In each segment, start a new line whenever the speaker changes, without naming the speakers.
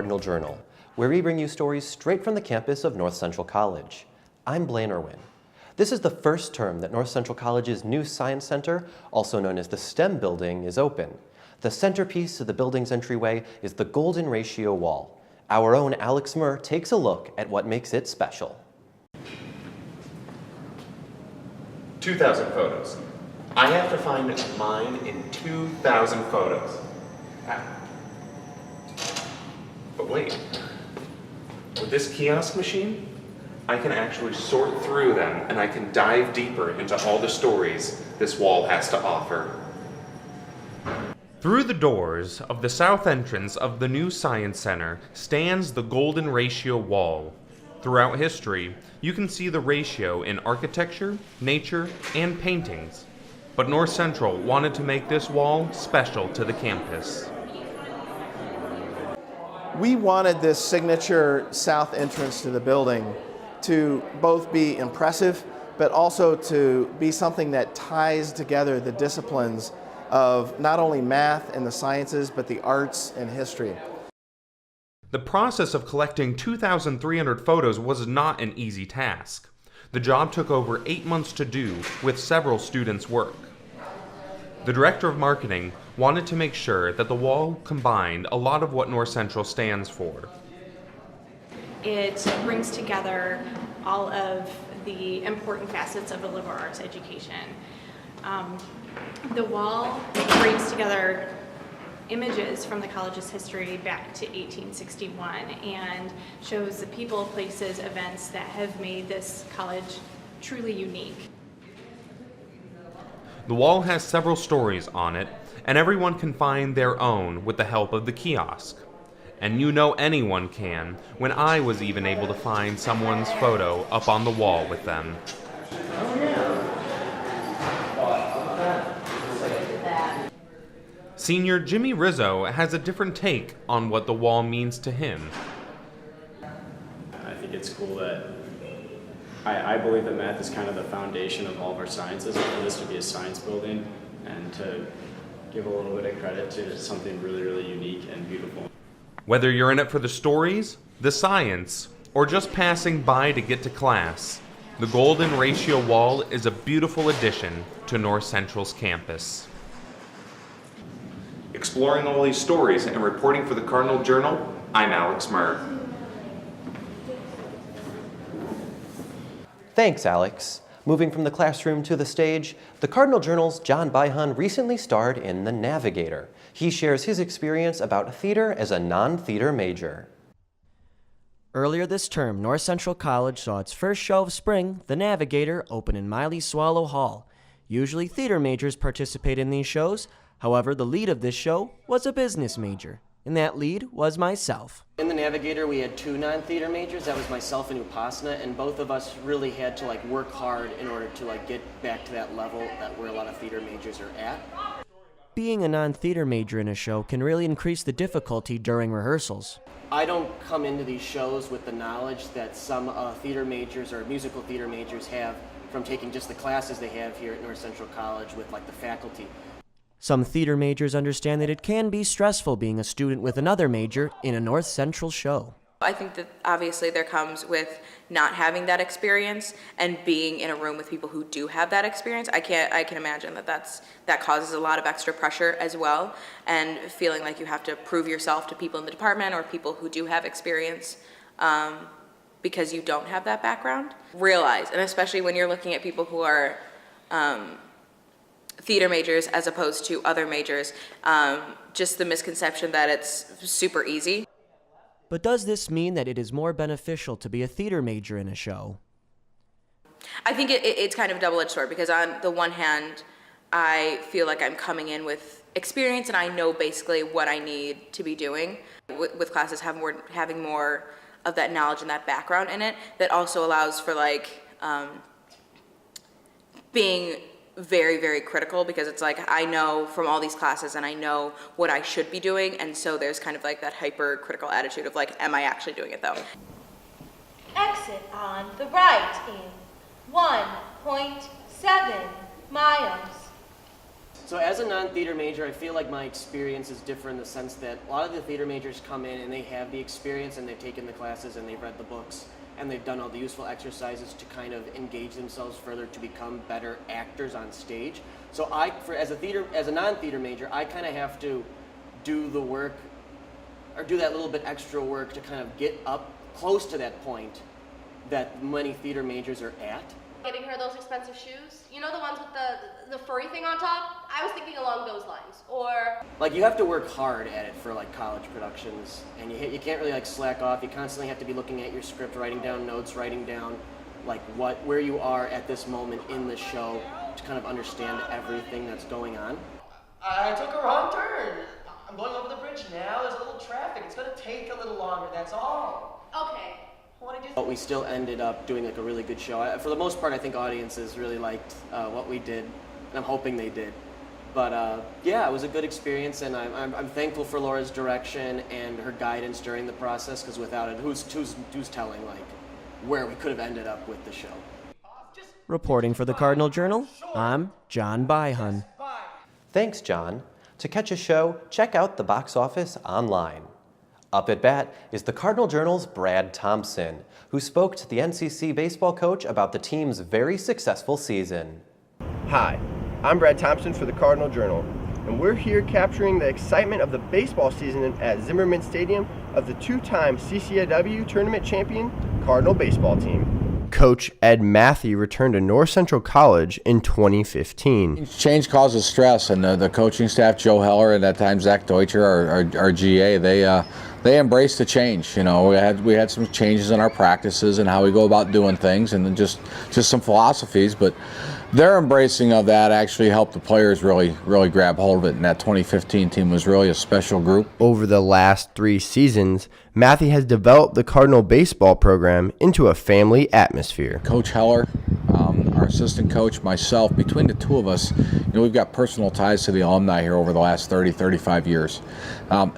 Cardinal Journal, where we bring you stories straight from the campus of North Central College. I'm Blaine Irwin. This is the first term that North Central College's new Science Center, also known as the STEM building, is open. The centerpiece of the building's entryway is the Golden Ratio Wall. Our own Alex Murr takes a look at what makes it special.
2,000 photos. I have to find mine in 2,000 photos. But wait, with this kiosk machine, I can actually sort through them and I can dive deeper into all the stories this wall has to offer.
Through the doors of the south entrance of the new Science Center stands the Golden Ratio Wall. Throughout history, you can see the ratio in architecture, nature, and paintings. But North Central wanted to make this wall special to the campus.
We wanted this signature south entrance to the building to both be impressive, but also to be something that ties together the disciplines of not only math and the sciences, but the arts and history.
The process of collecting 2,300 photos was not an easy task. The job took over 8 months to do, with several students' work. The director of marketing wanted to make sure that the wall combined a lot of what North Central stands for.
It brings together all of the important facets of a liberal arts education. The wall brings together images from the college's history back to 1861 and shows the people, places, events that have made this college truly unique.
The wall has several stories on it, and everyone can find their own with the help of the kiosk. And you know anyone can, when I was even able to find someone's photo up on the wall with them. Senior Jimmy Rizzo has a different take on what the wall means to him.
I think it's cool that I believe that math is kind of the foundation of all of our sciences, and for this to be a science building and to give a little bit of credit to something really, really unique and beautiful.
Whether you're in it for the stories, the science, or just passing by to get to class, the Golden Ratio Wall is a beautiful addition to North Central's campus.
Exploring all these stories and reporting for the Cardinal Journal, I'm Alex Murr.
Thanks, Alex. Moving from the classroom to the stage, the Cardinal Journal's John Byhan recently starred in The Navigator. He shares his experience about theater as a non-theater major.
Earlier this term, North Central College saw its first show of spring, The Navigator, open in Miley Swallow Hall. Usually theater majors participate in these shows. However, the lead of this show was a business major, and that lead was myself.
In The Navigator, we had 2 non-theater majors. That was myself and Upasana, and both of us really had to work hard in order to get back to that level that where a lot of theater majors are at.
Being a non-theater major in a show can really increase the difficulty during rehearsals.
I don't come into these shows with the knowledge that some theater majors or musical theater majors have from taking just the classes they have here at North Central College with the faculty.
Some theater majors understand that it can be stressful being a student with another major in a North Central show.
I think that obviously there comes with not having that experience and being in a room with people who do have that experience. I can imagine that causes a lot of extra pressure as well, and feeling like you have to prove yourself to people in the department or people who do have experience because you don't have that background. Realize, and especially when you're looking at people who are theater majors as opposed to other majors, just the misconception that it's super easy.
But does this mean that it is more beneficial to be a theater major in a show?
I think it's kind of a double-edged sword, because on the one hand, I feel like I'm coming in with experience and I know basically what I need to be doing. With classes having more of that knowledge and that background in it, that also allows for being very, very critical, because it's I know from all these classes and I know what I should be doing, and so there's kind of that hyper-critical attitude of am I actually doing it though?
Exit on the right in 1.7 miles.
So as a non-theater major, I feel like my experience is different in the sense that a lot of the theater majors come in and they have the experience and they've taken the classes and they've read the books and they've done all the useful exercises to kind of engage themselves further to become better actors on stage. So as a non-theater major, I kind of have to do the work or do that little bit extra work to kind of get up close to that point that many theater majors are at.
Getting her those expensive shoes, you know, the ones with the furry thing on top? I was thinking along those lines. Or
like, you have to work hard at it for like college productions, and you can't really like slack off. You constantly have to be looking at your script, writing down notes, writing down like where you are at this moment in the show to kind of understand everything that's going on.
I took a wrong turn. I'm going over the bridge now. There's a little traffic. It's gonna take a little longer, that's all.
okay.
What did you
But we still ended up doing like a really good show. For the most part, I think audiences really liked what we did, and I'm hoping they did. But yeah, it was a good experience, and I'm thankful for Laura's direction and her guidance during the process, because without it, who's telling like where we could have ended up with the show.
Reporting for the Cardinal Journal, I'm John Byhun.
Thanks, John. To catch a show, check out the box office online. Up at bat is the Cardinal Journal's Brad Thompson, who spoke to the NCC baseball coach about the team's very successful season.
Hi, I'm Brad Thompson for the Cardinal Journal, and we're here capturing the excitement of the baseball season at Zimmerman Stadium of the two-time CCIW tournament champion Cardinal baseball team. Coach Ed Matthew returned to North Central College in 2015.
Change causes stress, and the coaching staff, Joe Heller and at times Zach Deutscher, our GA, they embraced the change. You know, we had some changes in our practices and how we go about doing things, and then just some philosophies. But their embracing of that actually helped the players really grab hold of it. And that 2015 team was really a special group.
Over the last 3 seasons, Matthew has developed the Cardinal baseball program into a family atmosphere.
Coach Heller, our assistant coach, myself, between the two of us, you know, we've got personal ties to the alumni here over the last 35 years.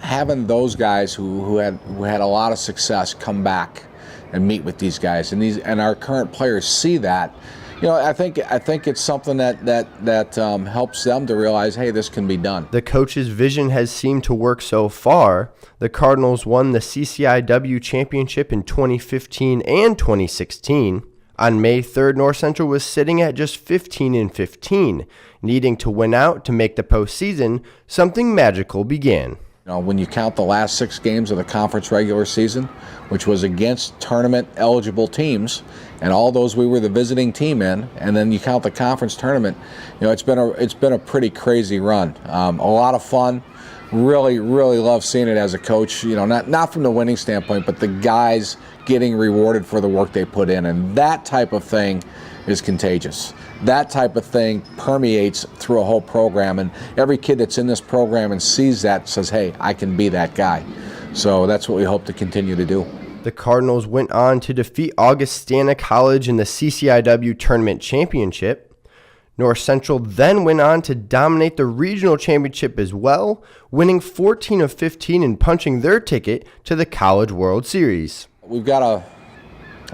Having those guys who had a lot of success come back and meet with these guys, and our current players see that. You know, I think it's something that helps them to realize, hey, this can be done.
The coach's vision has seemed to work so far. The Cardinals won the CCIW championship in 2015 and 2016. On May 3rd, North Central was sitting at just 15-15, needing to win out to make the postseason. Something magical began.
You know, when you count the last 6 games of the conference regular season, which was against tournament-eligible teams, and all those we were the visiting team in, and then you count the conference tournament, you know, it's been a pretty crazy run. A lot of fun. Really love seeing it as a coach. You know, not from the winning standpoint, but the guys getting rewarded for the work they put in, and that type of thing is contagious. That type of thing permeates through a whole program, and every kid that's in this program and sees that says, hey, I can be that guy. So that's what we hope to continue to do.
The Cardinals went on to defeat Augustana College in the CCIW Tournament Championship. North Central then went on to dominate the regional championship as well, winning 14 of 15 and punching their ticket to the College World Series.
We've got a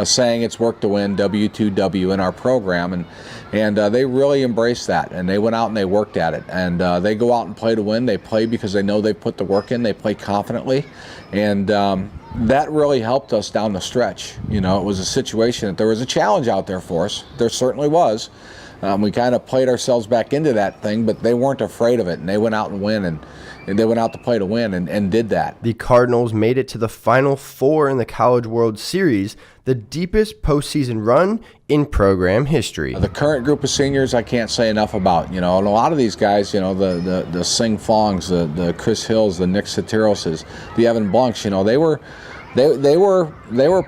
saying, it's work to win, W2W, in our program, and they really embraced that, and they went out and they worked at it, and they go out and play to win. They play because they know they put the work in. They play confidently, and that really helped us down the stretch. You know, it was a situation that there was a challenge out there for us. There certainly was. We kind of played ourselves back into that thing, but they weren't afraid of it, and they went out and win, and they went out to play to win and did that.
The Cardinals made it to the Final Four in the College World Series, the deepest postseason run in program history.
The current group of seniors, I can't say enough about. You know, and a lot of these guys, you know, the Sing Fongs, the Chris Hills, the Nick Satiroses, the Evan Blunks, you know, they were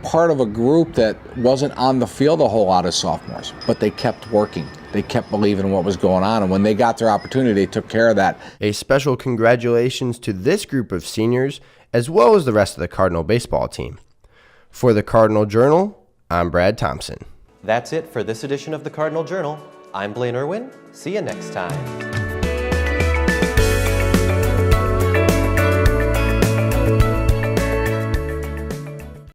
part of a group that wasn't on the field a whole lot as sophomores, but they kept working. They kept believing in what was going on, and when they got their opportunity, they took care of that.
A special congratulations to this group of seniors, as well as the rest of the Cardinal baseball team. For the Cardinal Journal, I'm Brad Thompson.
That's it for this edition of the Cardinal Journal. I'm Blaine Irwin. See you next time.